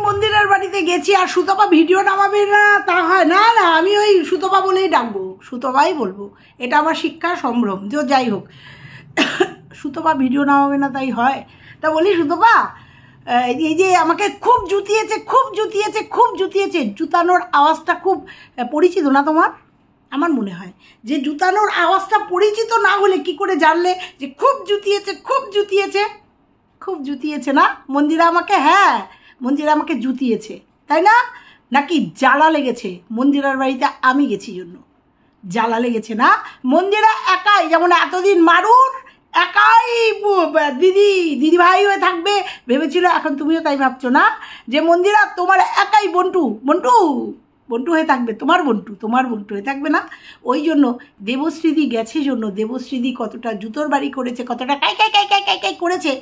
মন্দিরের বাড়িতে গেছি আর সুতপা ভিডিও নামাবে না তা হয় না। না, আমি ওই সুতপা বলেই ডাকবো, সুতপাই বলবো, এটা আমার শিক্ষা সম্ভ্রম। তো যাই হোক, সুতপা ভিডিও নামাবে না তাই হয়? তা বলি সুতপা, এই যে আমাকে খুব জুতিয়েছে, খুব জুতিয়েছে, খুব জুতিয়েছে, জুতানোর আওয়াজটা খুব পরিচিত না তোমার? আমার মনে হয় যে জুতানোর আওয়াজটা পরিচিত না হলে কি করে জানলে যে খুব জুতিয়েছে, খুব জুতিয়েছে? খুব জুতিয়েছে না মন্দিরা আমাকে? হ্যাঁ, মন্দিরা আমাকে জুতিয়েছে, তাই না? নাকি জ্বালা লেগেছে মন্দিরার বাড়িতে আমি গেছি জন্য? জ্বালা লেগেছে না? মন্দিরা একাই, যেমন এতদিন মারুর একাই দিদি ভাই হয়ে থাকবে ভেবেছিল, এখন তুমিও তাই ভাবছো না যে মন্দিরা তোমার একাই বন্টু বন্টু বন্টু হয়ে থাকবে, তোমার বন্টু হয়ে থাকবে না? ওই জন্য দেবশ্রীদি গেছে জন্য, দেবশ্রীদি কতটা জুতোর বাড়ি করেছে, কতটা কাই কাই কাই কাই কাই কাই করেছে,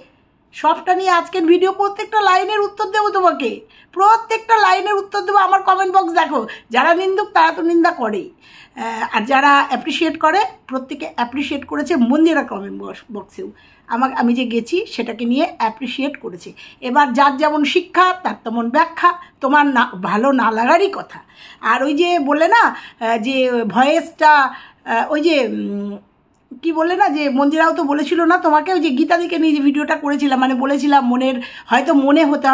সবটা নিয়ে আজকের ভিডিও। প্রত্যেকটা লাইনের উত্তর দেবো তোমাকে, প্রত্যেকটা লাইনের উত্তর দেবো। আমার কমেন্ট বক্স দেখো, যারা নিন্দুক তারা তো নিন্দা করেই, আর যারা অ্যাপ্রিসিয়েট করে প্রত্যেকে অ্যাপ্রিসিয়েট করেছে মন্দিরা কমেন্ট বক্সেও। আমি যে গেছি সেটাকে নিয়ে অ্যাপ্রিসিয়েট করেছে। এবার যার যেমন শিক্ষা তার তেমন ব্যাখ্যা, তোমার না ভালো না লাগারই কথা। আর ওই যে বললে না যে ভয়েসটা, ওই যে কি বললে না যে মন্দিরাও তো বলেছিল না তোমাকে, ওই যে গীতাদিকে নিয়ে যে ভিডিওটা করেছিলাম, মানে বলেছিলাম মনের হয়তো মনে হতে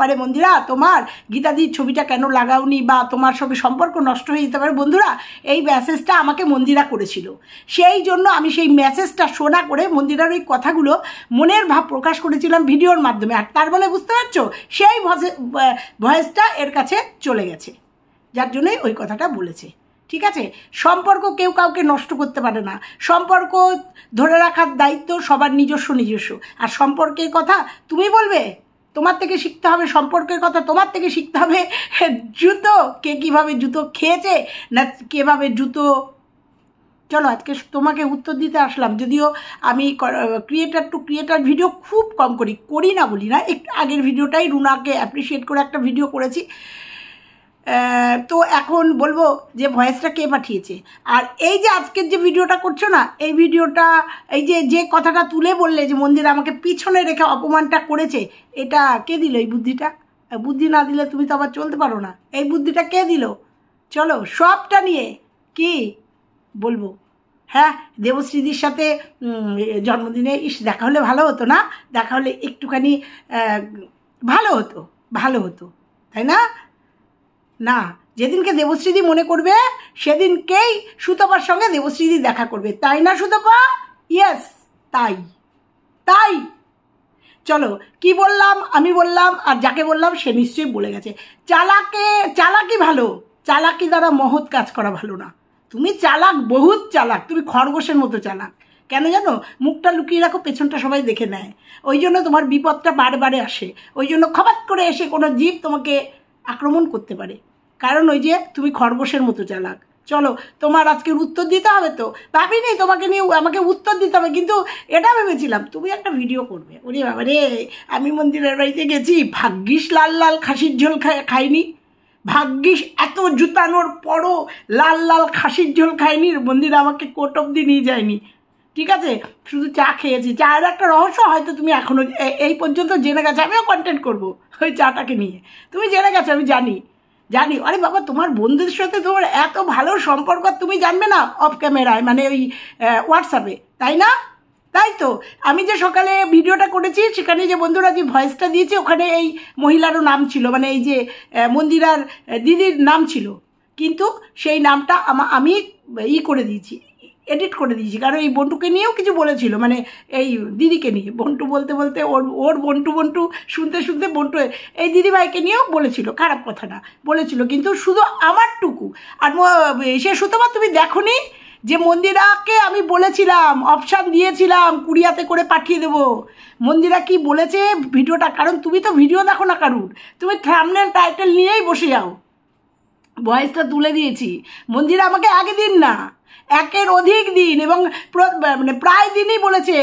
পারে মন্দিরা তোমার গীতাদির ছবিটা কেন লাগাওনি, বা তোমার সঙ্গে সম্পর্ক নষ্ট হয়ে যেতে পারে। বন্ধুরা, এই মেসেজটা আমাকে মন্দিরা করেছিল, সেই জন্য আমি সেই মেসেজটা শোনা করে মন্দিরার ওই কথাগুলো মনের ভাব প্রকাশ করেছিলাম ভিডিওর মাধ্যমে। আর তার মানে বুঝতে পারছো, সেই ভয়েসটা এর কাছে চলে গেছে, যার জন্যই ওই কথাটা বলেছে। ঠিক আছে, সম্পর্ক কেউ কাউকে নষ্ট করতে পারে না, সম্পর্ক ধরে রাখার দায়িত্ব সবার নিজস্ব। আর সম্পর্কের কথা তুমি বলবে, তোমার থেকে শিখতে হবে সম্পর্কের কথা, তোমার থেকে শিখতে হবে জুতো, কে কীভাবে জুতো খেয়েছে না কীভাবে জুতো। চলো আজকে তোমাকে উত্তর দিতে আসলাম, যদিও আমি ক্রিয়েটার টু ক্রিয়েটার ভিডিও খুব কম করি না বলি না, একটু আগের ভিডিওটাই রুনাকে অ্যাপ্রিসিয়েট করে একটা ভিডিও করেছি। তো এখন বলবো যে ভয়েসটা কে পাঠিয়েছে। আর এই যে আজকের যে ভিডিওটা করছো না, এই ভিডিওটা এই যে কথাটা তুলে বললে যে মন্দির আমাকে পিছনে রেখে অপমানটা করেছে, এটা কে দিল এই বুদ্ধিটা? বুদ্ধি না দিলে তুমি তো আবার চলতে পারো না। এই বুদ্ধিটা কে দিল? চলো সবটা নিয়ে কি বলবো। হ্যাঁ, দেবশ্রীদির সাথে জন্মদিনে দেখা হলে ভালো হতো না? দেখা হলে একটুখানি ভালো হতো, তাই না? না, যেদিনকে দেবশ্রীদি মনে করবে সেদিনকেই সুতপার সঙ্গে দেবশ্রীদি দেখা করবে, তাই না সুতপা? ইয়েস, তাই। চলো, কি বললাম আমি বললাম, আর যাকে বললাম সে নিশ্চয়ই বলে গেছে। চালাকি ভালো, চালাকি দ্বারা মহৎ কাজ করা ভালো না। তুমি চালাক, বহুত চালাক, তুমি খরগোশের মতো চালাক। কেন জানো? মুখটা লুকিয়ে রাখো, পেছনটা সবাই দেখে নেয়, ওই জন্য তোমার বিপদটা বারে আসে। ওই জন্য খপাত করে এসে কোনো জীব তোমাকে আক্রমণ করতে পারে, কারণ ওই যে তুমি খরগোশের মতো চালাক। চলো, তোমার আজকের উত্তর দিতে হবে, তো ভাবিনি তোমাকে নিয়ে আমাকে উত্তর দিতে হবে, কিন্তু এটা ভেবেছিলাম তুমি একটা ভিডিও করবে। ওরে বাবা রে, আমি মন্দিরের বাড়িতে গেছি, ভাগ্যিস লাল খাসির ঝোল খাইনি, ভাগ্যিস এত জুতানোর পরও লাল খাসির ঝোল খাইনি, মন্দির আমাকে কোর্ট অব্দি নিয়ে যায়নি। ঠিক আছে, শুধু চা খেয়েছি। চায়ের একটা রহস্য হয়তো তুমি এখনও এই পর্যন্ত জেনে গেছো, আমিও কন্টেন্ট করবো ওই চাটাকে নিয়ে। তুমি জেনে গেছো, আমি জানি। আরে বাবা, তোমার বন্ধুদের সাথে তোমার এত ভালো সম্পর্ক তুমি জানবে না অফ ক্যামেরায়, মানে ওই হোয়াটসঅ্যাপে, তাই না? তাই তো আমি যে সকালে ভিডিওটা করেছি সেখানে যে বন্ধুরা যে ভয়েসটা দিয়েছে, ওখানে এই মহিলারও নাম ছিল, মানে এই যে মন্দিরার দিদির নাম ছিল, কিন্তু সেই নামটা আমি করে দিয়েছি, এডিট করে দিয়েছি, কারণ এই বন্টুকে নিয়েও কিছু বলেছিল, মানে এই দিদিকে নিয়ে বন্টু বলতে ওর বন্টু শুনতে বন্টু এই দিদিভাইকে নিয়েও বলেছিল, খারাপ কথা না বলেছিল, কিন্তু শুধু আমারটুকু। আর সে সুতরাং তুমি দেখোনি যে মন্দিরাকে আমি বলেছিলাম, অপশান দিয়েছিলাম কুরিয়াতে করে পাঠিয়ে দেবো। মন্দিরা কি বলেছে ভিডিওটা, কারণ তুমি তো ভিডিও দেখো না কারুর, তুমি থাম্বনেল টাইটেল নিয়েই বসে যাও। ভয়েসটা তুলে দিয়েছি, মন্দিরা আমাকে আগে দিন না, একের অধিক দিন এবং মানে প্রায় দিনই বলেছে,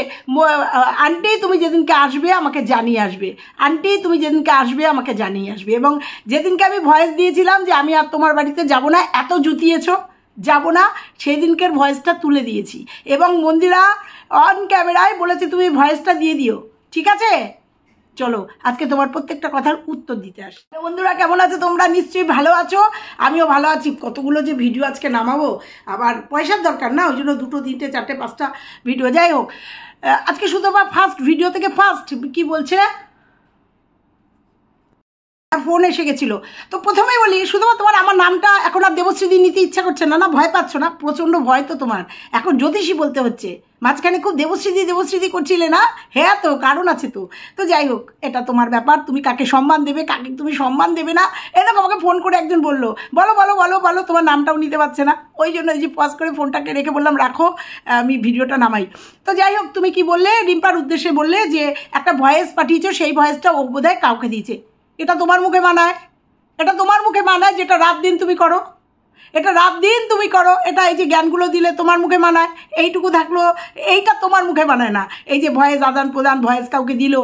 আন্টি তুমি যেদিনকে আসবে আমাকে জানিয়ে আসবে, আন্টি তুমি যেদিনকে আসবে আমাকে জানিয়ে আসবে। এবং যেদিনকে আমি ভয়েস দিয়েছিলাম যে আমি আর তোমার বাড়িতে যাব না, এত জুতিয়েছো, যাব না, সেই দিনকের ভয়েসটা তুলে দিয়েছি। এবং মন্দিরা অন ক্যামেরায় বলেছে তুমি ভয়েসটা দিয়ে দিও, ঠিক আছে? চলো আজকে তোমার প্রত্যেকটা কথার উত্তর দিতে আসি। বন্ধুরা কেমন আছো তোমরা? নিশ্চয়ই ভালো আছো, আমিও ভালো আছি। কতগুলো যে ভিডিও আজকে নামাবো, আবার পয়সার দরকার না, ওই জন্য 2, 3, 4, 5টা ভিডিও। যাই হোক, আজকে শুধু ফার্স্ট ভিডিও থেকে ফার্স্ট কি বলছে, ফোন এসে গেছিলো। তো প্রথমেই বলি, শুধুমাত্র তোমার আমার নামটা এখন আর দেবশ্রীদি নিতে ইচ্ছা করছে না? না ভয় পাচ্ছ না? প্রচণ্ড ভয় তো তোমার, এখন জ্যোতিষী বলতে হচ্ছে। মাঝখানে খুব দেবশ্রীদি করছিলে না? হ্যাঁ, তো কারণ আছে তো। তো যাই হোক, এটা তোমার ব্যাপার, তুমি কাকে সম্মান দেবে, কাকে তুমি সম্মান দেবে না। এরকম আমাকে ফোন করে একজন বললো, বলো বলো বলো বলো, তোমার নামটাও নিতে পারছে না। ওই জন্য এই যে পজ করে ফোনটাকে রেখে বললাম রাখো, আমি ভিডিওটা নামাই। তো যাই হোক, তুমি কি বললে, রিম্পার উদ্দেশ্যে বললে যে একটা ভয়েস পাঠিয়েছো, সেই ভয়েসটা ও বোধহয় কাউকে দিয়েছে। এটা তোমার মুখে মানায়? এটা তোমার মুখে মানায় যেটা রাত দিন তুমি করো? এটা রাত দিন তুমি করো, এটা এই যে জ্ঞানগুলো দিলে তোমার মুখে মানায়? এইটুকু থাকলো, এইটা তোমার মুখে মানায় না। এই যে ভয়েস আদান প্রদান, ভয়েস কাউকে দিল,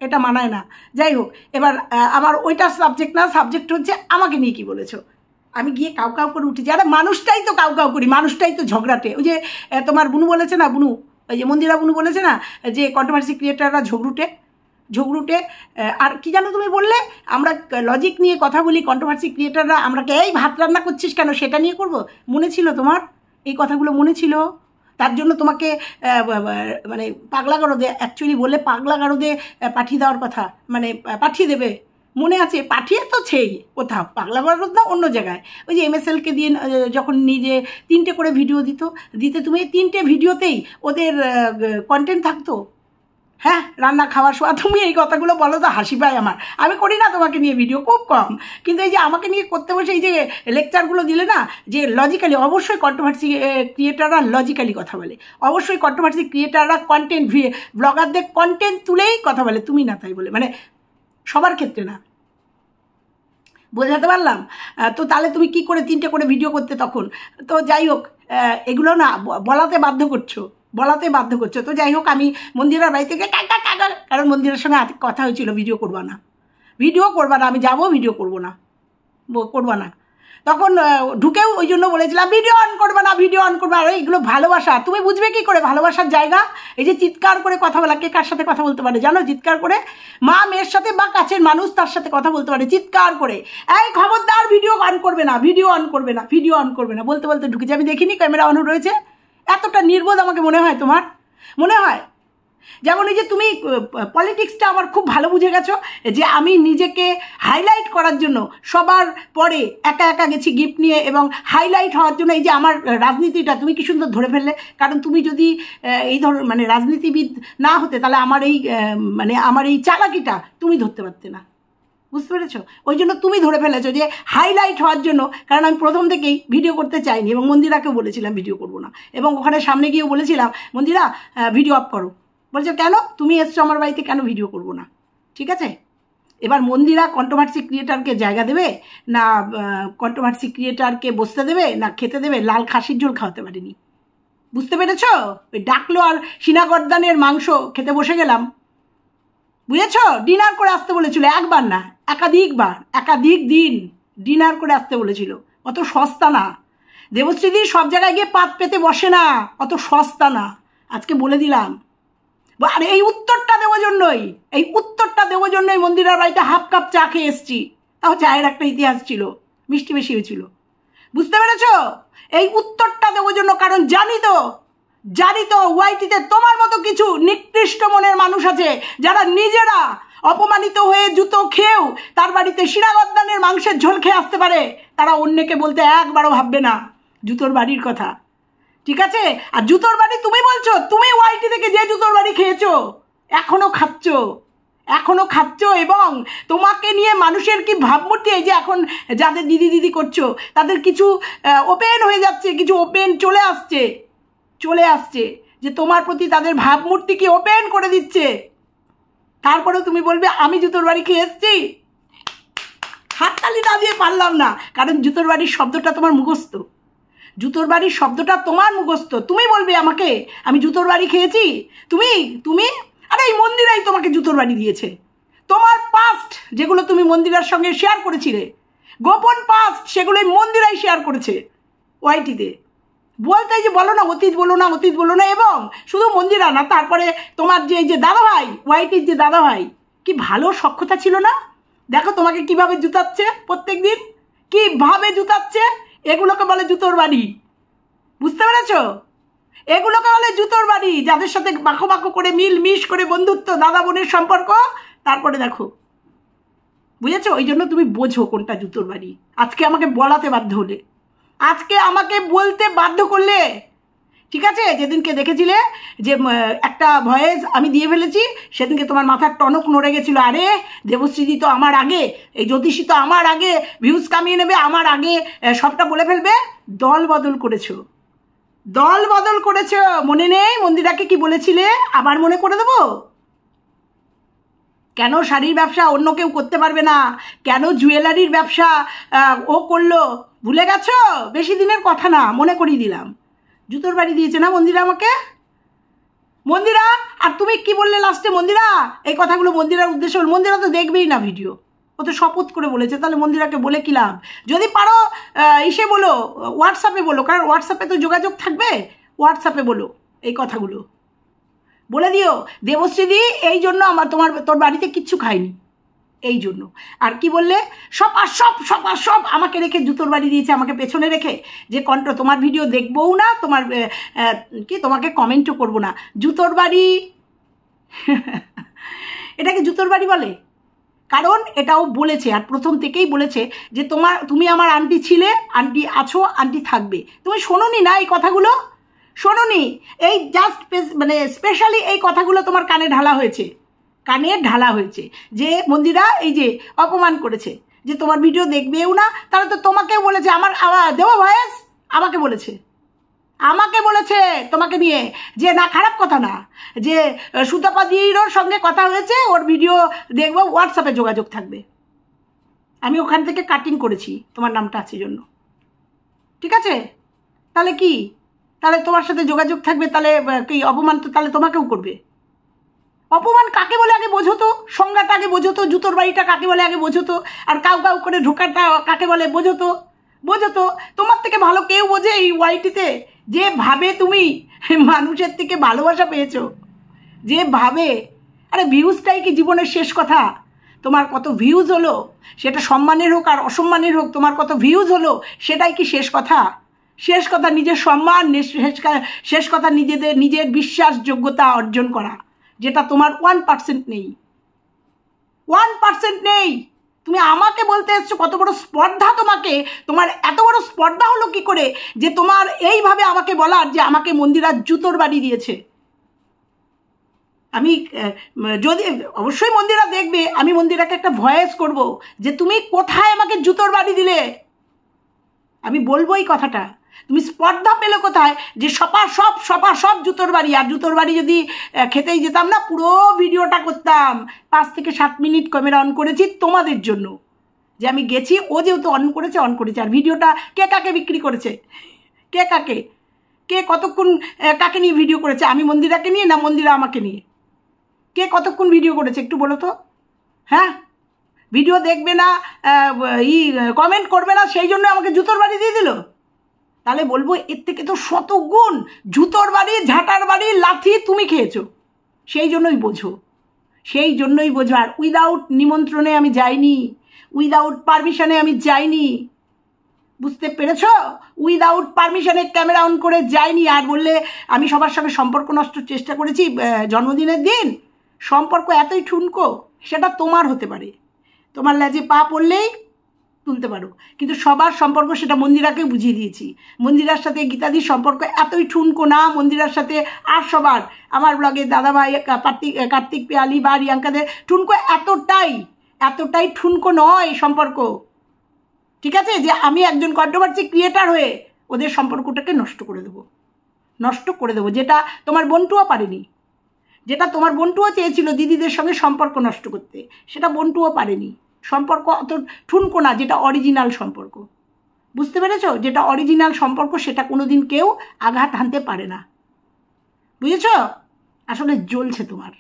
এটা মানায় না। যাই হোক, এবার আমার ওইটার সাবজেক্ট না, সাবজেক্ট হচ্ছে আমাকে নিয়ে কি বলেছো। আমি গিয়ে কাউ কাউ করে উঠেছি। আরে মানুষটাই তো কাউ কাউ করি, মানুষটাই তো ঝগড়াটে। ওই যে তোমার বুনু বলেছে না, বুনু ওই যে মন্দিরা বুনু বলেছে না যে কন্ট্রোভার্সি ক্রিয়েটাররা ঝগড়ুটে। আর কি জানো তুমি বললে, আমরা লজিক নিয়ে কথা বলি, কন্ট্রোভার্সি ক্রিয়েটাররা আমরা এই ভাত রান্না করছিস কেন সেটা নিয়ে করব? মনে ছিল তোমার এই কথাগুলো? মনে ছিল? তার জন্য তোমাকে মানে পাগলা গারদে, অ্যাকচুয়ালি বললে পাগলা গারদে পাঠিয়ে দেওয়ার কথা, মানে পাঠিয়ে দেবে, মনে আছে? পাঠিয়ে তো ছেই কোথাও, পাগলা গারদ না, অন্য জায়গায়। ওই যে MSLকে দিয়ে যখন নিজে 3টে করে ভিডিও দিতে তুমি 3টে ভিডিওতেই ওদের কন্টেন্ট থাকতো। হ্যাঁ, রান্না খাওয়ার সময় তুমি এই কথাগুলো বলো তো হাসি পায় আমার। আমি করি না তোমাকে নিয়ে ভিডিও, খুব কম, কিন্তু এই যে আমাকে নিয়ে করতে বসে এই যে লেকচারগুলো দিলে না, যে লজিক্যালি, অবশ্যই কন্ট্রোভার্সি ক্রিয়েটাররা লজিক্যালি কথা বলে, অবশ্যই কন্ট্রোভার্সি ক্রিয়েটাররা কন্টেন্ট ব্লগারদের কন্টেন্ট তুলেই কথা বলে, তুমি না তাই বলে, মানে সবার ক্ষেত্রে না। বোঝাতে পারলাম তো? তাহলে তুমি কি করে 3টে করে ভিডিও করতে তখন? তো যাই হোক, এগুলো না বলাতে বাধ্য করছো। তো যাই হোক, আমি মন্দিরার বাড়ি থেকে কারণ মন্দিরের সঙ্গে কথা হয়েছিল ভিডিও করবা না, আমি যাবো, ভিডিও করবো না। তখন ঢুকেও ওই জন্য বলেছিলাম ভিডিও অন করবে না। আর এইগুলো ভালোবাসা, তুমি বুঝবে কি করে ভালোবাসার জায়গা? এই যে চিৎকার করে কথা বলা, কে কার সাথে কথা বলতে পারে জানো? চিৎকার করে মা মেয়ের সাথে বা কাছের মানুষ তার সাথে কথা বলতে পারে চিৎকার করে, এই খবরদার ভিডিও অন করবে না বলতে বলতে ঢুকেছে। আমি দেখিনি ক্যামেরা অন রয়েছে। এতটা নির্বোধ আমাকে মনে হয় তোমার? মনে হয়? যেমন এই যে তুমি পলিটিক্সটা আমার খুব ভালো বুঝে গেছো, যে আমি নিজেকে হাইলাইট করার জন্য সবার পরে একা একা গেছি গিফট নিয়ে, এবং হাইলাইট হওয়ার জন্য এই যে আমার রাজনীতিটা তুমি কি সুন্দর ধরে ফেললে। কারণ তুমি যদি এই মানে রাজনীতিবিদ না হতে, তাহলে আমার এই চালাকিটা তুমি ধরতে পারতে না, বুঝতে পেরেছো? ওই জন্য তুমি ধরে ফেলেছো যে হাইলাইট হওয়ার জন্য। কারণ আমি প্রথম থেকেই ভিডিও করতে চাইনি, এবং মন্দিরাকেও বলেছিলাম ভিডিও করবো না, এবং ওখানে সামনে গিয়েও বলেছিলাম মন্দিরা ভিডিও অফ করো। বলছো কেন? তুমি এসছো আমার বাড়িতে, কেন ভিডিও করবো না? ঠিক আছে, এবার মন্দিরা কন্ট্রোভার্সি ক্রিয়েটারকে জায়গা দেবে না, কন্ট্রোভার্সি ক্রিয়েটারকে বসতে দেবে না খেতে দেবে? লাল খাসির ঝোল খাওয়াতে পারিনি, বুঝতে পেরেছো? ওই ডাকলো আর সিনাগর্দানের মাংস খেতে বসে গেলাম, বুঝেছো? ডিনার করে আসতে বলেছিল, একবার না একাধিক দিন ডিনার করে আসতে বলেছিল। অত সস্তা না দেবশ্রীদি, সব জায়গায় গিয়ে পাত পেতে বসে না, অত সস্তা না, আজকে বলে দিলাম। আর এই উত্তরটা দেওয়ার জন্যই মন্দিরার বাড়িতে হাফ কাপ চা খেয়ে এসছি। তাও চায়ের একটা ইতিহাস ছিল, মিষ্টি বেশি হয়েছিল, বুঝতে পেরেছো? এই উত্তরটা দেওয়ার জন্য, কারণ জানি তো ওয়াইটিতে তোমার মতো কিছু নিকৃষ্ট মনের মানুষ আছে, যারা নিজেরা অপমানিত হয়ে জুতো খেয়েও তার বাড়িতে সিনাগর্দানের মাংসের ঝোল খেয়ে আসতে পারে, তারা অন্যকে বলতে একবারও ভাববে না জুতোর বাড়ির কথা, ঠিক আছে? আর জুতোর বাড়ি তুমি বলছো, তুমি ওয়াইটি থেকে যে জুতোর বাড়ি খেয়েছো এখনো খাচ্ছ, এবং তোমাকে নিয়ে মানুষের কি ভাবমূর্তি, এই যে এখন যাদের দিদি করছো তাদের কিছু ওপেন হয়ে যাচ্ছে, কিছু ওপেন চলে আসছে যে তোমার প্রতি তাদের ভাবমূর্তি কি ওপেন করে দিচ্ছে। তারপরেও তুমি বলবে আমি জুতোর বাড়ি খেয়ে এসছি। হাততালি না দিয়ে পারলাম না, কারণ জুতোর বাড়ির শব্দটা তোমার মুখস্থ, তুমি বলবে আমাকে আমি জুতোর বাড়ি খেয়েছি? তুমি আরে এই মন্দিরাই তোমাকে জুতোর বাড়ি দিয়েছে। তোমার পাস্ট যেগুলো তুমি মন্দিরার সঙ্গে শেয়ার করেছিলে, গোপন পাস্ট, সেগুলোই মন্দিরাই শেয়ার করেছে ওয়াইটিতে। বলতে যে বলো না অতীত বলো না, এবং শুধু মন্দিরা না, তারপরে তোমার যে দাদাভাই, ওয়াইটির যে দাদাভাই, কি ভালো সখ্যতা ছিল না? দেখো তোমাকে কিভাবে জুতাচ্ছে প্রত্যেক দিন, কিভাবে জুতাচ্ছে। এগুলোকে বলে জুতোর বাড়ি, বুঝতে পেরেছ? এগুলোকে বলে জুতোর বাড়ি, যাদের সাথে বাঁকো বাঁকো করে মিল করে বন্ধুত্ব, দাদা বোনের সম্পর্ক, তারপরে দেখো, বুঝেছো? ওই জন্য তুমি বোঝো কোনটা জুতোর বাড়ি। আজকে আমাকে বলাতে বাধ্য হলে, আজকে আমাকে বলতে বাধ্য করলে, ঠিক আছে? যেদিনকে দেখেছিলে যে একটা ভয়েস আমি দিয়ে ফেলেছি, সেদিনকে তোমার মাথার টনক নড়ে গেছিল। আরে দেবশ্রীদি তো আমার আগে, এই জ্যোতিষী তো আমার আগে ভিউজ কামিয়ে নেবে, আমার আগে সবটা বলে ফেলবে। দল বদল করেছো, দল বদল করেছো, মনে নেই মন্দিরাকে কি বলেছিলে? আবার মনে করে দেবো? কেন শাড়ির ব্যবসা অন্য কেউ করতে পারবে না? কেন জুয়েলারির ব্যবসা ও করলো? ভুলে গেছো? বেশি দিনের কথা না, মনে করিয়ে দিলাম। জুতোর বাড়ি দিয়েছে না মন্দিরা আমাকে? মন্দিরা, আর তুমি কি বললে লাস্টে? মন্দিরা এই কথাগুলো মন্দিরার উদ্দেশ্য, মন্দিরা তো দেখবেই না ভিডিও, ও তো শপথ করে বলেছে। তাহলে মন্দিরাকে বলে কি লাভ? যদি পারো ইসে বলো, হোয়াটসঅ্যাপে বলো, কারণ হোয়াটসঅ্যাপে তো যোগাযোগ থাকবে, হোয়াটসঅ্যাপে বলো এই কথাগুলো, বলে দিও দেবশ্রীদি এই জন্য তোর বাড়িতে কিচ্ছু খাইনি, এই জন্য। আর কি বললে? সব আমাকে রেখে জুতোর বাড়ি দিয়েছে, আমাকে পেছনে রেখে, যে তোমার ভিডিও দেখবও না, তোমার তোমাকে কমেন্টও করবো না। জুতোর বাড়ি এটাকে জুতোর বাড়ি বলে? কারণ এটাও বলেছে, আর প্রথম থেকেই বলেছে যে তুমি আমার আন্টি ছিলে, আন্টি আছো, আন্টি থাকবে। তুমি শোনোনি না এই কথাগুলো? শোনোনি? এই জাস্ট মানে স্পেশালি এই কথাগুলো তোমার কানে ঢালা হয়েছে, যে মন্দিরা এই যে অপমান করেছে, যে তোমার ভিডিও দেখবেও না। তাহলে তো তোমাকেও বলেছে, আমার দেবো ভয়েস, আমাকে বলেছে তোমাকে নিয়ে, যে না খারাপ কথা না, যে সুতপাদির সঙ্গে কথা হয়েছে, ওর ভিডিও দেখবো, হোয়াটসঅ্যাপে যোগাযোগ থাকবে। আমি ওখান থেকে কাটিং করেছি তোমার নামটা আছে জন্য, ঠিক আছে? তাহলে কি, তাহলে তোমার সাথে যোগাযোগ থাকবে, তাহলে কি অপমান তো তাহলে তোমাকেও করবে। অপমান কাকে বলে আগে বোঝো তো, সংজ্ঞাটা আগে বোঝো তো, জুতোর বাড়িটা কাকে বলে আগে বোঝো তো, আর কাউ করে ঢোকাটা কাকে বলে বোঝো তো। তোমার থেকে ভালো কেউ বোঝে এই ওয়াইটিতে? যে ভাবে তুমি মানুষের থেকে ভালোবাসা পেয়েছো, যে ভাবে, আরে ভিউজটাই কি জীবনের শেষ কথা? তোমার কত ভিউজ হলো, সেটা সম্মানের হোক আর অসম্মানের হোক, তোমার কত ভিউজ হলো সেটাই কি শেষ কথা? শেষ কথা নিজের সম্মান, শেষ কথা নিজের বিশ্বাসযোগ্যতা অর্জন করা, যেটা তোমার 1% নেই, 1% নেই। তুমি আমাকে বলতে এসছো কত বড় স্পর্ধা তোমাকে, তোমার এত বড় স্পর্ধা হলো কি করে যে তোমার এইভাবে আমাকে বলার, যে আমাকে মন্দিরা জুতোর বাড়ি দিয়েছে। আমি যদি অবশ্যই মন্দিরা দেখবে, আমি মন্দিরাকে একটা ভয়েস করব যে তুমি কোথায় আমাকে জুতোর বাড়ি দিলে। আমি বলবো এই কথাটা, তুমি স্পর্ধা পেলে কোথায় যে সব জুতোর বাড়ি। আর জুতোর বাড়ি যদি খেতেই যেতাম না, পুরো ভিডিওটা করতাম, 5 থেকে 7 মিনিট ক্যামেরা অন করেছি তোমাদের জন্য, যে আমি গেছি, ও যেহেতু অন করেছে। আর ভিডিওটা কে কাকে বিক্রি করেছে, কে কতক্ষণ কাকে নিয়ে ভিডিও করেছে? আমি মন্দিরাকে নিয়ে, না মন্দিরা আমাকে নিয়ে? কে কতক্ষণ ভিডিও করেছে একটু বলো তো? হ্যাঁ, ভিডিও দেখবে না, কমেন্ট করবে না, সেই জন্য আমাকে জুতোর বাড়ি দিয়ে দিল। তাহলে বলবো এর থেকে তো শতগুণ জুতোর বাড়ি, ঝাঁটার বাড়ি, লাথি তুমি খেয়েছো। সেই জন্যই বোঝো। আর উইদাউট নিমন্ত্রণে আমি যাইনি, উইদাউট পারমিশনে আমি যাইনি, বুঝতে পেরেছ? উইদাউট পারমিশনে ক্যামেরা অন করে যাইনি। আর বললে আমি সবার সঙ্গে সম্পর্ক নষ্টের চেষ্টা করেছি জন্মদিনের দিন, সম্পর্ক এতই ঠুনকো, সেটা তোমার হতে পারে, তোমার লেজে পা পড়লেই তুলতে পারো, কিন্তু সবার সম্পর্ক সেটা মন্দিরাকে বুঝিয়ে দিয়েছি। মন্দিরার সাথে গীতাদির সম্পর্ক এতই ঠুনকো না, মন্দিরার সাথে আর সবার, আমার ব্লগে দাদাভাই কার্তিক পিয়ালি বা রিয়াঙ্কাদের ঠুনকো এতটাই ঠুনকো নয় সম্পর্ক, ঠিক আছে? যে আমি একজন কন্ট্রোভার্সি ক্রিয়েটার হয়ে ওদের সম্পর্কটাকে নষ্ট করে দেবো, যেটা তোমার বন্টুও পারেনি, যেটা তোমার বন্টুও চেয়েছিল দিদিদের সঙ্গে সম্পর্ক নষ্ট করতে, সেটা বন্টুও পারেনি। সম্পর্ক অত ঠুনকো না, যেটা অরিজিনাল সম্পর্ক, বুঝতে পেরেছ? যেটা অরিজিনাল সম্পর্ক সেটা কোনোদিন কেউ আঘাত হানতে পারে না, বুঝেছ? আসলে জ্বলছে, তোমার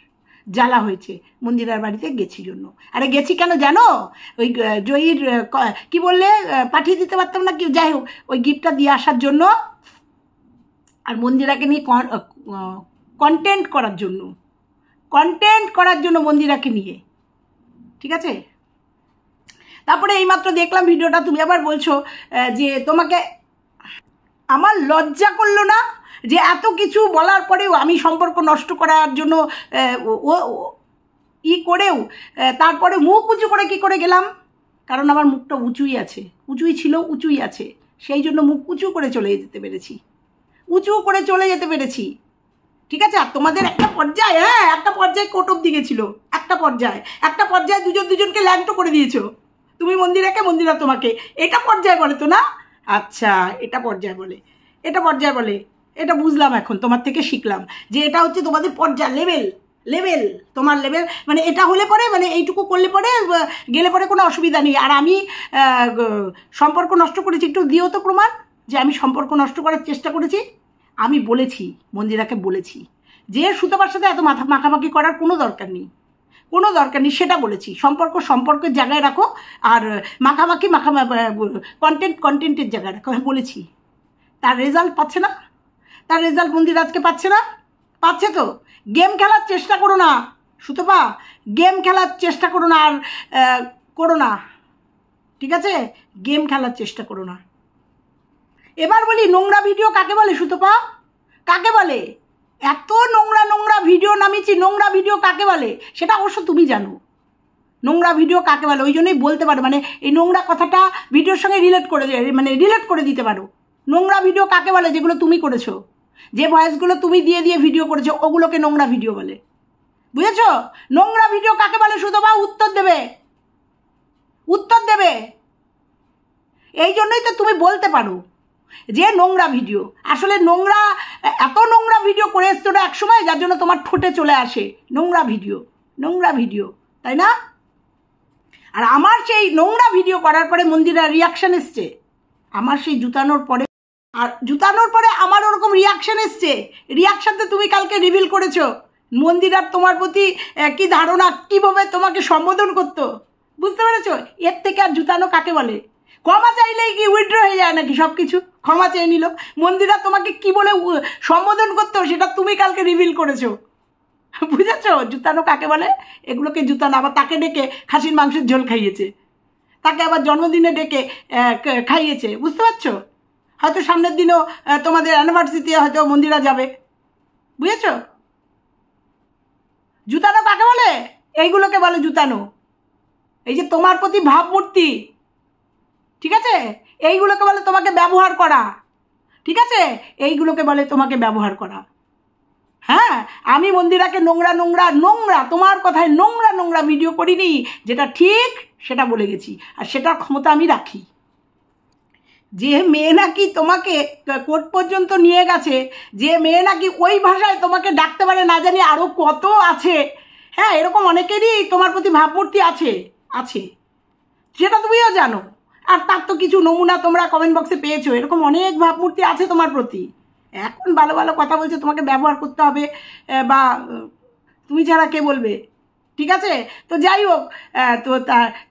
জ্বালা হয়েছে মন্দিরার বাড়িতে গেছি জন্য। আরে গেছি কেন জানো? ওই জয়ীর কি বললে পাঠিয়ে দিতে পারতাম না, কি যাই হোক, ওই গিফটটা দিয়ে আসার জন্য, আর মন্দিরাকে নিয়ে কন্টেন্ট করার জন্য মন্দিরাকে নিয়ে ঠিক আছে? তারপরে এইমাত্র দেখলাম ভিডিওটা, তুমি আবার বলছো যে তোমাকে, আমার লজ্জা করলো না যে এত কিছু বলার পরেও আমি সম্পর্ক নষ্ট করার জন্য করেও তারপরে মুখ উঁচু করে কি করে গেলাম? কারণ আমার মুখটা উঁচুই আছে, উঁচুই ছিল, উঁচুই আছে, সেই জন্য মুখ উঁচু করে চলে যেতে পেরেছি, উঁচু করে চলে যেতে পেরেছি। ঠিক আছে? আর তোমাদের একটা পর্যায়ে, হ্যাঁ একটা পর্যায়ে কোট অব্দি গেছিল, একটা পর্যায়ে দুজনকে ল্যাংটো করে দিয়েছো, তুমি মন্দিরাকে, মন্দিরা তোমাকে। এটা পর্যায় বলে তো না? আচ্ছা, এটা পর্যায় বলে, এটা বুঝলাম, এখন তোমার থেকে শিখলাম যে এটা হচ্ছে তোমাদের পর্যায়, লেভেল, তোমার লেভেল, মানে এটা হলে পরে, মানে এইটুকু করলে পরে গেলে পরে কোনো অসুবিধা নেই। আর আমি সম্পর্ক নষ্ট করেছি, একটু দিও তো প্রমাণ যে আমি সম্পর্ক নষ্ট করার চেষ্টা করেছি। আমি বলেছি, মন্দিরাকে বলেছি যে সুতপার সাথে এত মাখামাখি করার কোনো দরকার নেই, সেটা বলেছি। সম্পর্কের জায়গায় রাখো, আর মাখামাখি কন্টেন্টের জায়গায় রাখো, বলেছি। তার রেজাল্ট পাচ্ছে না, তার রেজাল্ট মন্দির আজকে পাচ্ছে না, পাচ্ছে তো। গেম খেলার চেষ্টা করো না সুতপা, গেম খেলার চেষ্টা করো না, আর করো না, ঠিক আছে? গেম খেলার চেষ্টা করো না। এবার বলি, নোংরা ভিডিও কাকে বলে সুতপা? কাকে বলে? এত নোংরা ভিডিও নামিয়েছি, নোংরা ভিডিও কাকে বলে সেটা অবশ্য তুমি জানো, নোংরা ভিডিও কাকে বলে। ওই জন্যই বলতে পারো, মানে এই নোংরা কথাটা ভিডিওর সঙ্গে রিলেট করে দিতে পারো। নোংরা ভিডিও কাকে বলে? যেগুলো তুমি করেছো, যে ভয়েসগুলো তুমি দিয়ে ভিডিও করেছো, ওগুলোকে নোংরা ভিডিও বলে, বুঝেছো? নোংরা ভিডিও কাকে বলে সুতপা? উত্তর দেবে। এই জন্যই তো তুমি বলতে পারো যে নোংরা ভিডিও। আসলে এত নোংরা ভিডিও করে এসছো না একসময়, যার জন্য তোমার ঠোঁটে চলে আসে নোংরা ভিডিও, তাই না? আর আমার সেই নোংরা ভিডিও করার পরে মন্দিরা রিয়াকশন এসছে, আমার সেই জুতানোর পরে আমার ওরকম রিয়াকশন এসছে। রিয়াকশনতে তুমি কালকে রিভিল করেছো মন্দিরার তোমার প্রতি কি ধারণা, কিভাবে তোমাকে সম্বোধন করতো, বুঝতে পেরেছো? এর থেকে আর জুতানো কাকে বলে? ক্ষমা চাইলেই কি উইথড্র হয়ে যায় নাকি সব কিছু? ক্ষমা চেয়ে নিল। মন্দিরা তোমাকে কি বলে সম্বোধন করতো সেটা তুমি কালকে রিভিল করেছো, বুঝেছো? জুতানো কাকে বলে? এগুলোকে জুতানো। আবার তাকে ডেকে খাসির মাংসের ঝোল খাইয়েছে, তাকে আবার জন্মদিনে ডেকে খাইয়েছে, বুঝতে পারছো? হয়তো সামনের দিনও তোমাদের অ্যানিভার্সারিতে হয়তো মন্দিরা যাবে, বুঝেছো? জুতানো কাকে বলে? এইগুলোকে বলে জুতানো। এই যে তোমার প্রতি ভাবমূর্তি, ঠিক আছে, এইগুলোকে বলে তোমাকে ব্যবহার করা, ঠিক আছে? এইগুলোকে বলে তোমাকে ব্যবহার করা। হ্যাঁ, আমি মন্দিরাকে নোংরা, তোমার কথায় নোংরা ভিডিও করিনি, যেটা ঠিক সেটা বলে গেছি, আর সেটার ক্ষমতা আমি রাখি। যে মেয়ে নাকি তোমাকে কোর্ট পর্যন্ত নিয়ে গেছে, যে মেয়ে নাকি ওই ভাষায় তোমাকে ডাকতে পারে, না জানি আরও কত আছে। হ্যাঁ, এরকম অনেকেরই তোমার প্রতি ভাবমূর্তি আছে, সেটা তুমিও জানো। আর তার তো কিছু নমুনা তোমরা কমেন্ট বক্সে পেয়েছো, এরকম অনেক ভাবমূর্তি আছে তোমার প্রতি। এখন ভালো কথা বলছে, তোমাকে ব্যবহার করতে হবে, বা তুমি ছাড়া কে বলবে, ঠিক আছে? তো যাই হোক, তো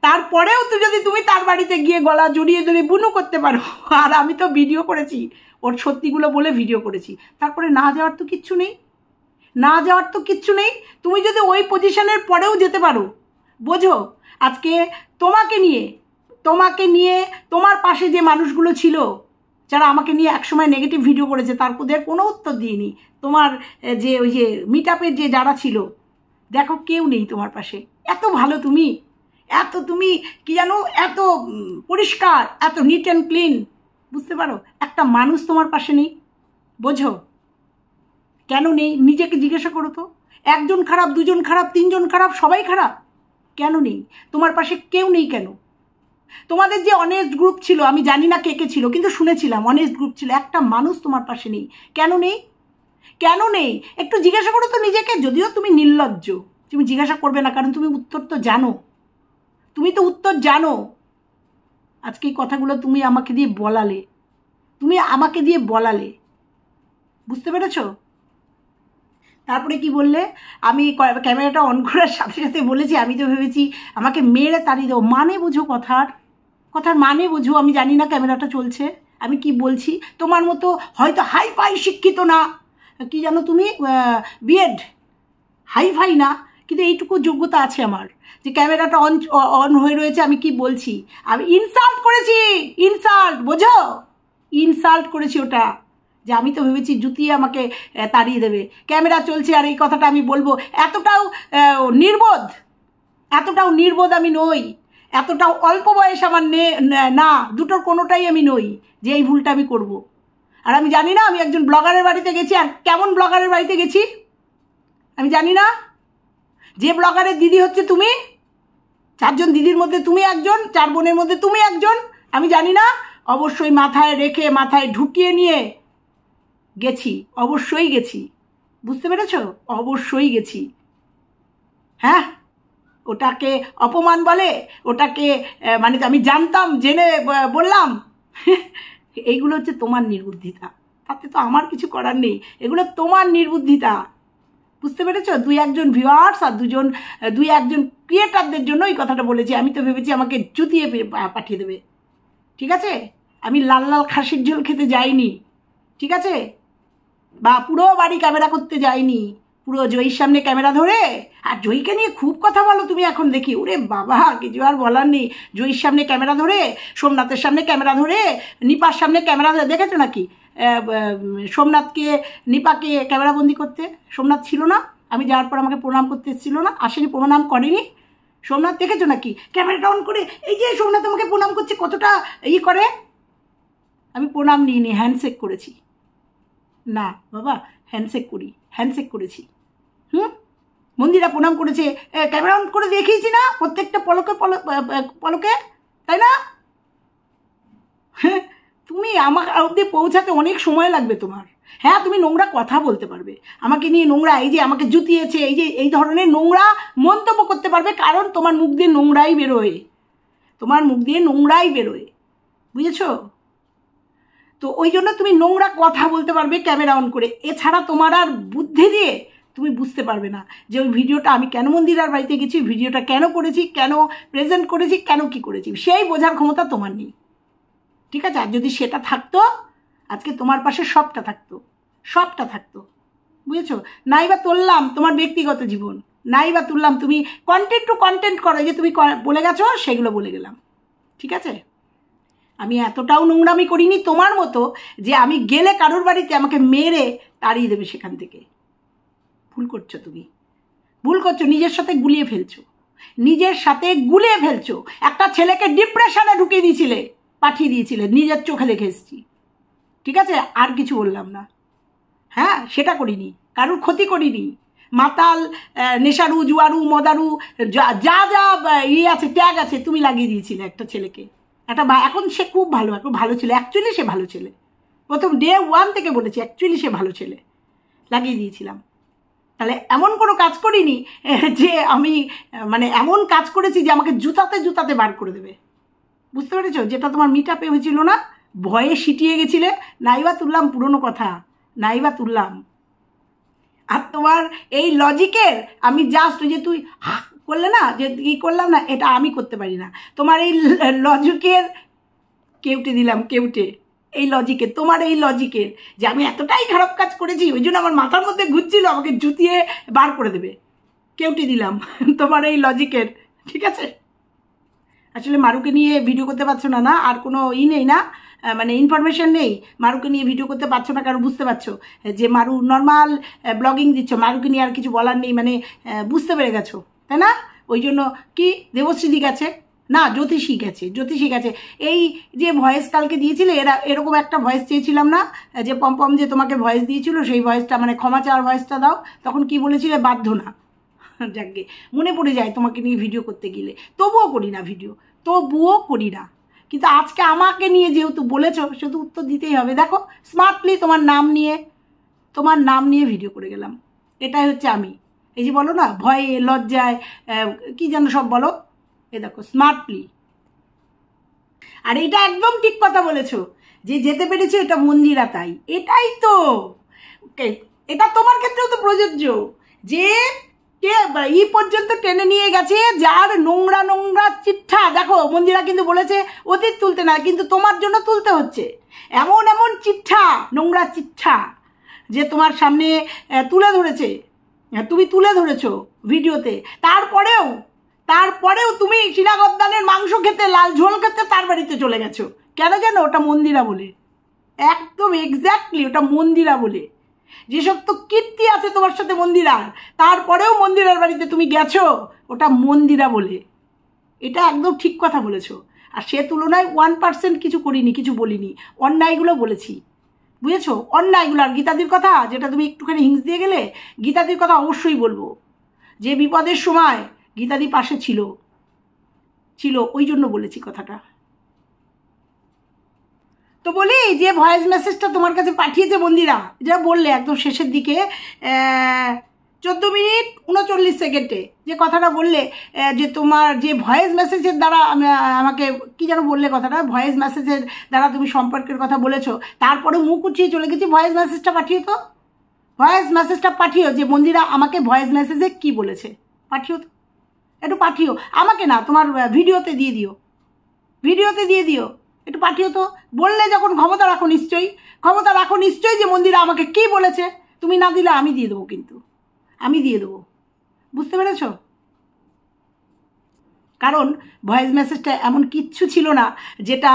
তারপরেও তো যদি তুমি তার বাড়িতে গিয়ে গলা জড়িয়ে বুনু করতে পারো, আর আমি তো ভিডিও করেছি, ওর সত্যিগুলো বলে ভিডিও করেছি, তারপরে না যাওয়ার তো কিচ্ছু নেই। তুমি যদি ওই পজিশনের পরেও যেতে পারো, বোঝো আজকে তোমাকে নিয়ে তোমার পাশে যে মানুষগুলো ছিল, যারা আমাকে নিয়ে একসময় নেগেটিভ ভিডিও করেছে, তাদের কোনো উত্তর দিইনি। তোমার যে ওই যে মিট আপের যে যারা ছিল, দেখো কেউ নেই তোমার পাশে। এত ভালো তুমি কি জানো, এত পরিষ্কার, এত নিট অ্যান্ড ক্লিন, বুঝতে পারো? একটা মানুষ তোমার পাশে নেই, বোঝো কেন নেই? নিজেকে জিজ্ঞাসা করো তো। একজন খারাপ, দুজন খারাপ, তিনজন খারাপ, সবাই খারাপ, কেন নেই তোমার পাশে? কেউ নেই কেন? তোমাদের যে অনেস্ট গ্রুপ ছিল, আমি জানি না কে ছিল, কিন্তু শুনেছিলাম অনেস্ট গ্রুপ ছিল, একটা মানুষ তোমার পাশে নেই। কেন নেই? একটু জিজ্ঞাসা করো তো নিজেকে। যদিও তুমি নির্লজ্জ, তুমি জিজ্ঞাসা করবে না, কারণ তুমি উত্তর তো জানো, আজকে এই কথাগুলো তুমি আমাকে দিয়ে বলালে, বুঝতে পেরেছো? তারপরে কি বললে? আমি ক্যামেরাটা অন করার সাথে সাথে বলেছি, আমি তো ভেবেছি আমাকে মেরে তাড়িয়ে দেবো। মানে বুঝো, কথার মানে বুঝো। আমি জানি না ক্যামেরাটা চলছে, আমি কি বলছি। তোমার মতো হয়তো হাই ফাই শিক্ষিত না, কি জানো তুমি, বিএড হাই ফাই না, কিন্তু এইটুকু যোগ্যতা আছে আমার যে ক্যামেরাটা অন হয়ে রয়েছে, আমি কি বলছি, আমি ইনসাল্ট করেছি, ইনসাল্ট, বোঝো, ইনসাল্ট করেছি ওটা, যে আমি তো ভেবেছি জুতিয়ে আমাকে তাড়িয়ে দেবে, ক্যামেরা চলছে আর এই কথাটা আমি বলবো। এতটাও নির্বোধ আমি নই, এতটাও অল্প বয়স আমার না, দুটোর কোনোটাই আমি নই যে এই ভুলটা আমি করব। আর আমি জানি না আমি একজন ব্লগারের বাড়িতে গেছি, আর কেমন ব্লগারের বাড়িতে গেছি আমি জানি না। যে ব্লগারের দিদি হচ্ছে তুমি, 4 জন দিদির মধ্যে তুমি একজন, 4 বোনের মধ্যে তুমি একজন, আমি জানি না। অবশ্যই মাথায় রেখে, মাথায় ঢুকিয়ে নিয়ে গেছি, অবশ্যই গেছি, বুঝতে পেরেছ, অবশ্যই গেছি। হ্যাঁ, ওটাকে অপমান বলে, ওটাকে মানে আমি জানতাম, জেনে বললাম, এইগুলো হচ্ছে তোমার নির্বুদ্ধিতা, তাতে তো আমার কিছু করার নেই, এগুলো তোমার নির্বুদ্ধিতা, বুঝতে পেরেছো? 2-1 ভিউয়ার্স আর 2-1 ক্রিয়েটারদের জন্য এই কথাটা বলেছি। আমি তো ভেবেছি আমাকে জুতিয়ে পাঠিয়ে দেবে, ঠিক আছে? আমি লাল লাল খাসির ঝোল খেতে যাইনি, ঠিক আছে? বা পুরো বাড়ি ক্যামেরা করতে যাইনি, পুরো জয়ীর সামনে ক্যামেরা ধরে। আর জয়ীকে নিয়ে খুব কথা বলো তুমি এখন, দেখি, ওরে বাবা, কিছু আর বলার নেই। জয়ীর সামনে ক্যামেরা ধরে, সোমনাথের সামনে ক্যামেরা ধরে, নিপার সামনে ক্যামেরা ধরে, দেখেছো নাকি সোমনাথকে, নিপাকে ক্যামেরাবন্দি করতে? সোমনাথ ছিল না, আমি যাওয়ার পর আমাকে প্রণাম করতে এসেছিল না, আসেনি, প্রণাম করেনি সোমনাথ, দেখেছো নাকি ক্যামেরাটা অন করে? এই যে সোমনাথ আমাকে প্রণাম করছে, কতটা করে, আমি প্রণাম নিইনি, হ্যান্ডশেক করেছি। না বাবা, হ্যান্ডশেক করেছি। মন্দিরা প্রণাম করেছে, ক্যামেরা অন করে দেখিয়েছি না প্রত্যেকটা পলকে, তাই না? তুমি আমার অবধি পৌঁছাতে অনেক সময় লাগবে তোমার। হ্যাঁ, তুমি নোংরা কথা বলতে পারবে, আমাকে নিয়ে নোংরা, এই যে আমাকে জুতিয়েছে, এই ধরনের নোংরা মন্তব্য করতে পারবে, কারণ তোমার মুখ দিয়ে নোংরাই বেরোয়, বুঝেছো? তো ওই জন্য তুমি নোংরা কথা বলতে পারবে ক্যামেরা অন করে, এছাড়া তোমার আর বুদ্ধি দিয়ে তুমি বুঝতে পারবে না যে ওই ভিডিওটা আমি কেন মন্দিরার বাড়িতে গেছি, ভিডিওটা কেন করেছি, কেন প্রেজেন্ট করেছি, কেন কি করেছি, সেই বোঝার ক্ষমতা তোমার নেই, ঠিক আছে? আর যদি সেটা থাকতো, আজকে তোমার পাশে সবটা থাকতো, বুঝেছো? নাই বা তুললাম তোমার ব্যক্তিগত জীবন, নাই বা তুললাম, তুমি কন্টেন্ট টু কন্টেন্ট করো, যে তুমি বলে গেছো সেগুলো বলে গেলাম, ঠিক আছে? আমি এতটাও নোংরামি করিনি তোমার মতো যে আমি গেলে কারোর বাড়িতে আমাকে মেরে তাড়িয়ে দেবে সেখান থেকে। ভুল করছো, তুমি ভুল করছো, নিজের সাথে গুলিয়ে ফেলছো। একটা ছেলেকে ডিপ্রেশনে ঢুকিয়ে দিয়েছিলে, পাঠিয়ে দিয়েছিলে, নিজের চোখে দেখে এসেছি, ঠিক আছে? আর কিছু বললাম না। হ্যাঁ, সেটা করিনি, কারোর ক্ষতি করিনি। মাতাল, নেশারু, জুয়ারু, মদারু, যা আছে, ট্যাগ আছে, তুমি লাগিয়ে দিয়েছিলে একটা ছেলেকে। এখন সে খুব ভালো, ভালো ছেলে, অ্যাকচুয়ালি সে ভালো ছেলে, প্রথম ডে 1 থেকে বলেছি, অ্যাকচুয়ালি সে ভালো ছেলে, লাগিয়ে দিয়েছিলাম। তাহলে এমন কোনো কাজ করিনি যে আমি মানে এমন কাজ করেছি যে আমাকে জুতাতে বার করে দেবে, বুঝতে পেরেছো? যেটা তোমার মিট আপে হয়েছিল না, ভয়ে সিটিয়ে গেছিলে, নাইবা তুললাম, পুরনো কথা, নাইবা তুললাম। আর তোমার এই লজিকের আমি জাস্ট, যে তুই করলে না, যে কি করলাম না, এটা আমি করতে পারি না। তোমার এই লজিকের কেউটে দিলাম, এই লজিকের, তোমার এই লজিকের যে আমি এতটাই খারাপ কাজ করেছি, ওই জন্য আমার মাথার মধ্যে ঘুরছিল আমাকে জুতিয়ে বার করে দেবে, কেউটে দিলাম তোমার এই লজিকের, ঠিক আছে? আসলে মারুকে নিয়ে ভিডিও করতে পারছো না, আর কোনো নেই না, মানে ইনফরমেশন নেই, মারুকে নিয়ে ভিডিও করতে পারছো না, কারণ বুঝতে পারছো যে মারু নর্মাল ব্লগিং দিচ্ছ, মারুকে নিয়ে আর কিছু বলার নেই, মানে বুঝতে পেরে গেছো, তাই না? ওই জন্য কি দেবশ্রীদি গেছে না, জ্যোতিষী গেছে। এই যে ভয়েস কালকে দিয়েছিলে, এরকম একটা ভয়েস চেয়েছিলাম না, যে পম্পম যে তোমাকে ভয়েস দিয়েছিল, সেই ভয়েসটা, মানে ক্ষমা চাওয়ার ভয়েসটা দাও, তখন কি বলেছিলে? বাধ্য না। যাকে মনে পড়ে যায় তোমাকে নিয়ে ভিডিও করতে গেলে, তবুও করি না। কিন্তু আজকে আমাকে নিয়ে যেহেতু বলেছো, সেহেতু উত্তর দিতেই হবে। দেখো, স্মার্টলি তোমার নাম নিয়ে ভিডিও করে গেলাম, এটাই হচ্ছে আমি। এই যে বলো না, ভয়ে, লজ্জায়, কি যেন সব বলো, দেখো স্মার্টলি। আর এটা একদম ঠিক কথা বলেছো, যে যেতে পেরেছো এটা মন্দিরা, তাই, এটাই তো, এটা তোমার ক্ষেত্রেও তো প্রযোজ্য, যে কে পর্যন্ত টেনে নিয়ে গেছে, যার নোংরা চিঠা। দেখো, মন্দিরা কিন্তু বলেছে অতীত তুলতে না, কিন্তু তোমার জন্য তুলতে হচ্ছে এমন চিঠা, নোংরা চিঠা, যে তোমার সামনে তুলে ধরেছে, তুমি তুলে ধরেছো ভিডিওতে। তারপরেও তুমি শিলা গদ্দানের মাংস খেতে, লাল ঝোল খেতে তার বাড়িতে চলে গেছো। কেন জানো? ওটা মন্দিরা বলে, একদম এক্স্যাক্টলি ওটা মন্দিরা বলে। যেসব তো কীর্তি আছে তোমার সাথে মন্দিরার, তারপরেও মন্দিরার বাড়িতে তুমি গেছো, ওটা মন্দিরা বলে। এটা একদম ঠিক কথা বলেছো। আর সে তুলনায় 1% কিছু করিনি, কিছু বলিনি, অন্যায়গুলো বলেছি, বুঝেছো? অন্যায়গুলো। আর গীতাদির কথা, যেটা তুমি একটুখানি হিংস দিয়ে গেলে, গীতাদির কথা অবশ্যই বলবো। যে বিপদের সময় গীতাদি পাশে ছিল, ওই জন্য বলেছি কথাটা। তো বলি যে ভয়েস মেসেজটা তোমার কাছে পাঠিয়েছে মন্দিরা, যা বললে একদম শেষের দিকে 14 মিনিট 39 সেকেন্ডে যে কথাটা বললে, যে তোমার যে ভয়েস মেসেজের দ্বারা আমাকে কি যেন বললে কথাটা, ভয়েস মেসেজের দ্বারা তুমি সম্পর্কের কথা বলেছো, তারপরে মুখ উঠিয়ে চলে গেছি। ভয়েস মেসেজটা পাঠিও তো, ভয়েস মেসেজটা পাঠিও, যে মন্দিরা আমাকে ভয়েস মেসেজে কি বলেছে পাঠিও তো, একটু পাঠিও। আমাকে না, তোমার ভিডিওতে দিয়ে দিও, একটু পাঠিও তো। বললে যখন ক্ষমতা রাখো নিশ্চয়ই যে মন্দিরা আমাকে কি বলেছে। তুমি না দিলে আমি দিয়ে দেবো, কিন্তু আমি দিয়ে দেবো, বুঝতে পেরেছ? কারণ ভয়েস মেসেজটা এমন কিচ্ছু ছিল না যেটা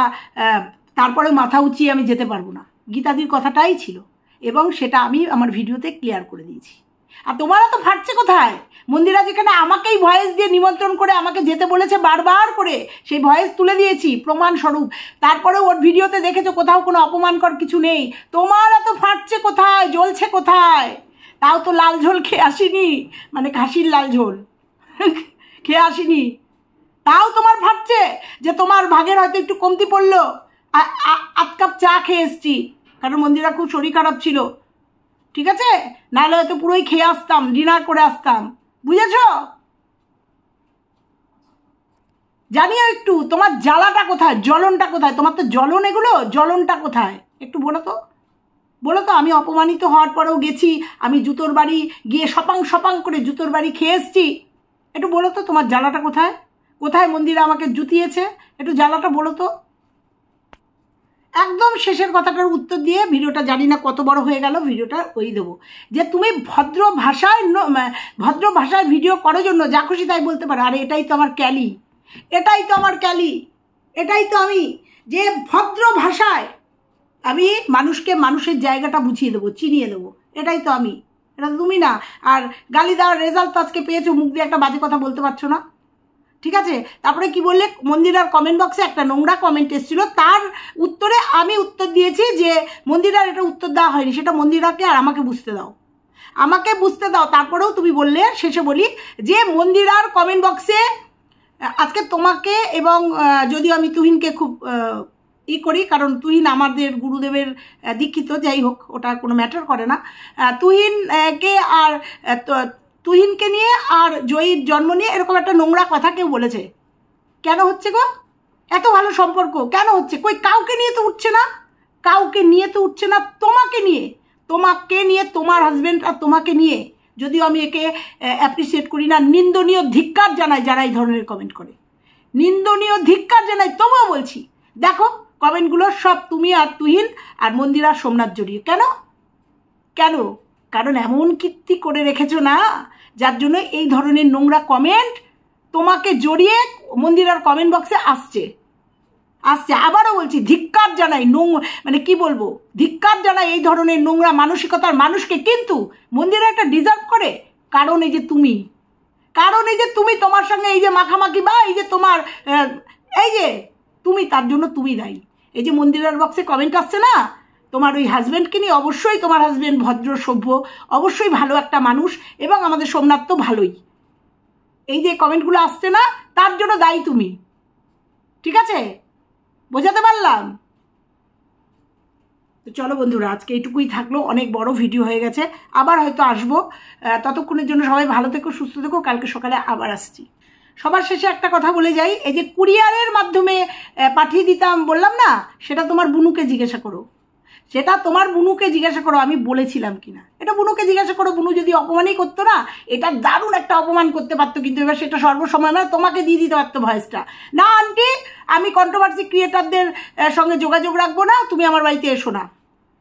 তারপরে মাথা উঁচিয়ে আমি যেতে পারবো না। গীতাদির কথাটাই ছিল, এবং সেটা আমি আমার ভিডিওতে ক্লিয়ার করে দিয়েছি। আর তোমারা তো ফাটছে কোথায়? মন্দিরা যেখানে আমাকেই ভয়েস দিয়ে নিমন্ত্রণ করে আমাকে যেতে বলেছে বারবার করে, সেই ভয়েস তুলে দিয়েছি প্রমাণস্বরূপ। তারপরে ওর ভিডিওতে দেখেছো কোথাও কোনো অপমানকর কিছু নেই। তোমারা তো ফাটছে কোথায়, জ্বলছে কোথায়? তাও তো লাল ঝোল খেয়ে আসিনি, মানে খাসির লাল ঝোল খেয়ে আসিনি, তাও তোমার ফাটছে যে তোমার ভাগের হয়তো একটু কমতি পড়লো। 8 কাপ চা খেয়ে এসছি, কারণ মন্দিরা খুব শরীর খারাপ ছিল, ঠিক আছে? নাহলে হয়তো পুরোই খেয়ে আসতাম, ডিনার করে আসতাম, বুঝেছ? জানিও একটু তোমার জ্বালাটা কোথায়, জ্বলনটা কোথায়? তোমার তো জ্বলন, এগুলো জ্বলনটা কোথায় একটু বলো তো। আমি অপমানিত হওয়ার পরেও গেছি, আমি জুতোর বাড়ি গিয়ে সপাং করে জুতোর বাড়ি খেয়ে এসছি। একটু বলো তো তোমার জ্বালাটা কোথায়? কোথায় মন্দিরা আমাকে জুতিয়েছে, একটু জ্বালাটা বলো তো। একদম শেষের কথাটার উত্তর দিয়ে ভিডিওটা জানি না কত বড় হয়ে গেল, ভিডিওটা ওই দেবো যে তুমি ভদ্র ভাষায় ভিডিও করার জন্য যা খুশি তাই বলতে পারো। আরে এটাই তো আমার ক্যালি, এটাই তো আমি, যে ভদ্র ভাষায় আমি মানুষের জায়গাটা বুঝিয়ে দেবো, চিনিয়ে দেবো। এটাই তো আমি, এটা তো তুমি না। আর গালি দেওয়ার রেজাল্ট তো আজকে পেয়েছো, মুখ দিয়ে একটা বাজে কথা বলতে পারছো না, ঠিক আছে? তারপরে কি বললে, মন্দিরার কমেন্ট বক্সে একটা নোংরা কমেন্ট এসেছিল, তার উত্তরে আমি উত্তর দিয়েছি যে মন্দিরার এটা উত্তর দেওয়া হয়নি, সেটা মন্দিরাকে আর আমাকে বুঝতে দাও। তারপরেও তুমি বললে, শেষে বলি যে মন্দিরার কমেন্ট বক্সে আজকে তোমাকে, এবং যদিও আমি তুহিনকে খুব করি, কারণ তুহিন আমাদের গুরুদেবের দীক্ষিত, যাই হোক ওটা কোনো ম্যাটার করে না। তুহিনকে নিয়ে আর জয়ীর জন্ম নিয়ে এরকম একটা নোংরা কথা কেউ বলেছে। কেন হচ্ছে গো? এত ভালো সম্পর্ক কেন হচ্ছে? কই কাউকে নিয়ে তো উঠছে না, তোমাকে নিয়ে তোমার হাজবেন্ড আর তোমাকে নিয়ে। যদিও আমি একে অ্যাপ্রিসিয়েট করি না, নিন্দনীয় ধিক্কার জানাই যারা এই ধরনের কমেন্ট করে, নিন্দনীয় ধিক্কার জানাই। তবুও বলছি, দেখো কমেন্টগুলো সব তুমি আর তুহিন আর মন্দিরা সোমনাথ জড়িয়ে। কেন? কারণ এমন কীর্তি করে রেখেছো না, যার জন্য এই ধরনের নোংরা কমেন্ট তোমাকে জড়িয়ে মন্দিরার কমেন্ট বক্সে আসছে। আবারও বলছি, ধিক্কার জানাই, মানে কি বলবো, ধিক্কার জানাই এই ধরনের নোংরা মানসিকতার মানুষকে। কিন্তু মন্দিরা একটা ডিজার্ভ করে, কারণ এই যে তুমি তোমার সঙ্গে এই যে মাখামাখি, বা এই যে তোমার এই যে তুমি, তার জন্য তুমি দায়ী। এই যে মন্দিরার বক্সে কমেন্ট আসছে না তোমার ওই হাজব্যান্ডকে নিয়ে, অবশ্যই তোমার হাজব্যান্ড ভদ্র সভ্য, অবশ্যই ভালো একটা মানুষ, এবং আমাদের সোমনাথ তো ভালোই। এই যে কমেন্টগুলো আসছে না, তার জন্য দায়ী তুমি, ঠিক আছে? বোঝাতে পারলাম তো? চলো বন্ধুরা, আজকে এইটুকুই থাকলো, অনেক বড় ভিডিও হয়ে গেছে, আবার হয়তো আসবো। ততক্ষণের জন্য সবাই ভালো থেকো, সুস্থ থেকো, কালকে সকালে আবার আসছি। সবার শেষে একটা কথা বলে যাই, এই যে কুরিয়ারের মাধ্যমে পাঠিয়ে দিতাম বললাম না, সেটা তোমার বুনুকে জিজ্ঞাসা করো আমি বলেছিলাম কিনা। এটা বুনুকে জিজ্ঞাসা করো, বুনু যদি অপমানই করতো না, এটা দারুণ একটা অপমান করতে পারতো, কিন্তু এবার সেটা সর্বসময় মানে তোমাকে দিয়ে দিতে পারতো ভয়েসটা। না আন্টি, আমি কন্ট্রোভার্সি ক্রিয়েটারদের সঙ্গে যোগাযোগ রাখবো না, তুমি আমার বাড়িতে এসো না,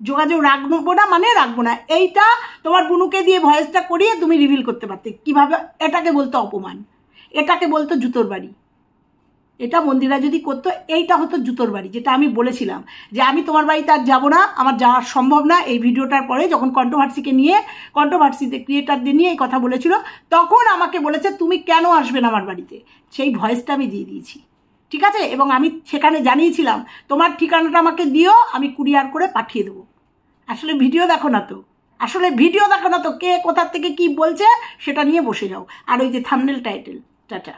যোগাযোগ রাখবো না মানে রাখবো না, এইটা তোমার বুনুকে দিয়ে ভয়েসটা করিয়ে তুমি রিভিল করতে পারতে। কিভাবে? এটাকে বলতো অপমান, এটাকে বলতো জুতোর বাড়ি। এটা মন্দিরা যদি করতো এইটা হতো জুতোর বাড়ি, যেটা আমি বলেছিলাম যে আমি তোমার বাড়িতে আর যাবো না, আমার যাওয়া সম্ভব না। এই ভিডিওটার পরে যখন কন্ট্রোভার্সিকে নিয়ে, কন্ট্রোভার্সিতে ক্রিয়েটারদের নিয়ে এই কথা বলেছিল, তখন আমাকে বলেছে তুমি কেন আসবে না আমার বাড়িতে, সেই ভয়েসটা আমি দিয়ে দিয়েছি, ঠিক আছে? এবং আমি সেখানে জানিয়েছিলাম তোমার ঠিকানাটা আমাকে দিও, আমি কুরিয়ার করে পাঠিয়ে দেবো। আসলে ভিডিও দেখো না তো, আসলে ভিডিও দেখো না তো, কে কোথার থেকে কি বলছে সেটা নিয়ে বসে যাও। আর ওই যে থাম্বনেল টাইটেল, টাটা।